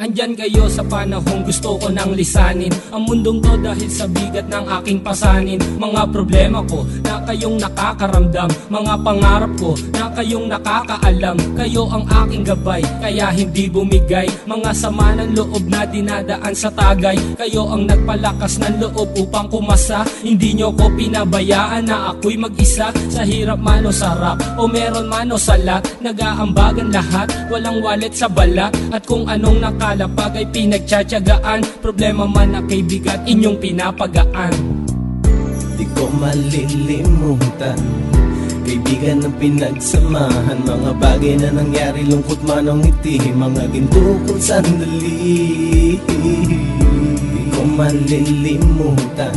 Andyan kayo sa panahong gusto ko nang lisanin ang mundong to dahil sa bigat ng aking pasanin. Mga problema ko na kayong nakakaramdam, mga pangarap ko na kayong nakakaalam. Kayo ang aking gabay, kaya hindi bumigay. Mga sama ng loob na dinadaan sa tagay, kayo ang nagpalakas ng loob upang kumasa. Hindi nyo ko pinabayaan na ako'y mag-isa. Sa hirap man o sarap, o meron man o salat, nag-aambagan lahat, walang walet sa balat. At kung anong nakalapag ay pinagtsatsagaan, problema man na kay bigat inyong pinapagaan. Di ko malilimutan, kaibigan ng pinagsamahan, mga bagay na nangyari, lungkot man o ngiti, mga ginto kong sandali. Di ko malilimutan,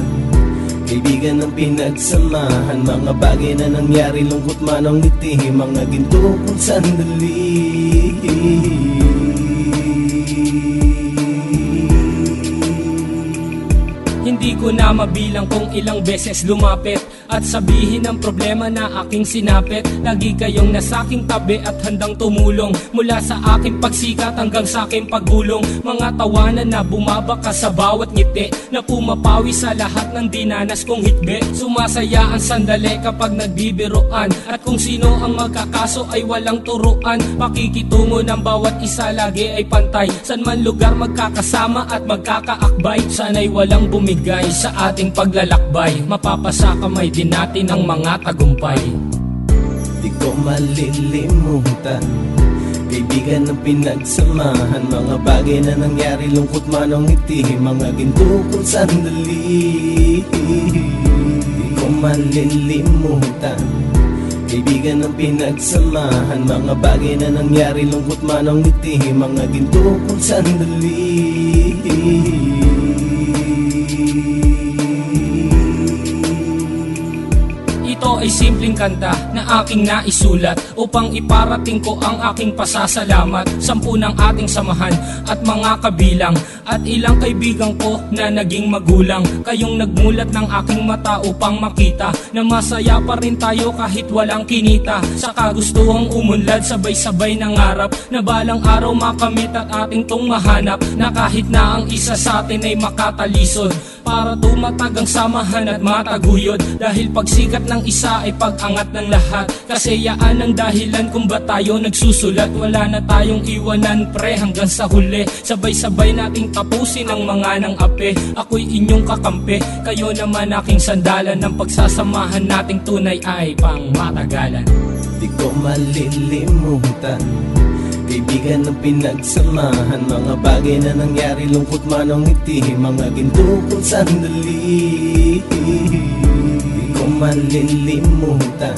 kaibigan ng pinagsamahan, mga bagay na nangyari, lungkot man o ngiti, mga ginto kong sandali. Hindi ko na mabilang kung ilang beses lumapit at sabihin ang problema na aking sinapit. Lagi kayong nasa aking tabi at handang tumulong, mula sa aking pagsikat hanggang sa aking paggulong. Mga tawanan na bumabaka sa bawat ngiti, na pumapawi sa lahat ng dinanas kong hitbit. Sumasaya ang sandali kapag nagbibiroan, at kung sino ang magkakaso ay walang turuan. Pakikitungo ng bawat isa lagi ay pantay, san man lugar magkakasama at magkakaakbay. Sana'y walang bumigay sa ating paglalakbay, mapapasa kamay din natin ang mga tagumpay. Di ko malilimutan, kaibigan ng pinagsamahan, mga bagay na nangyari, lungkot man o ngiti, mga ginto kong sandali. Di ko malilimutan, kaibigan ng pinagsamahan, mga bagay na nangyari, lungkot man o ngiti, mga ginto kong sandali. Ito ay simpleng kanta na aking naisulat upang iparating ko ang aking pasasalamat. 10 ng ating samahan at mga kabilang, at ilang kaibigan ko na naging magulang. Kayong nagmulat ng aking mata upang makita na masaya pa rin tayo kahit walang kinita. Sa kagustuhang umunlad, sabay-sabay nangarap na balang araw makamit at ating tong mahanap, na kahit na ang isa sa atin ay makatalisod, para tumatag ang samahan at mataguyod. Dahil pagsikat ng isa ay pag-angat ng lahat, kasi yaan ang dahilan kung ba tayo nagsusulat. Wala na tayong iwanan pre hanggang sa huli, sabay-sabay nating tapusin ang mga nang ape. Ako'y inyong kakampi, kayo naman aking sandalan, ng pagsasamahan nating tunay ay pang matagalan. Di ko malilimutan, kaibigan ng pinagsamahan, mga bagay na nangyari, lungkot man o ngiti, mga ginto kong sandali. Di ko malilimutan,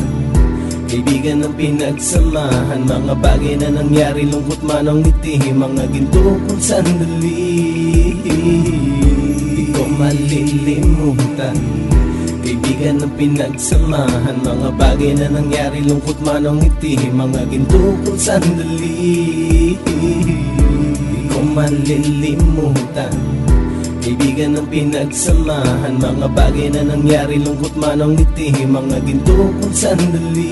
kaibigan ng pinagsamahan, mga bagay na nangyari, lungkot man o ngiti, mga ginto kong sandali. Di ko malilimutan, kaibigan ng pinagsamahan, mga bagay na nangyari, lungkot man o ngiti, mga ginto kong sandali. Di ko malilimutan, kaibigan ng pinagsamahan, mga bagay na nangyari, lungkot man o ngiti, mga ginto kong sandali.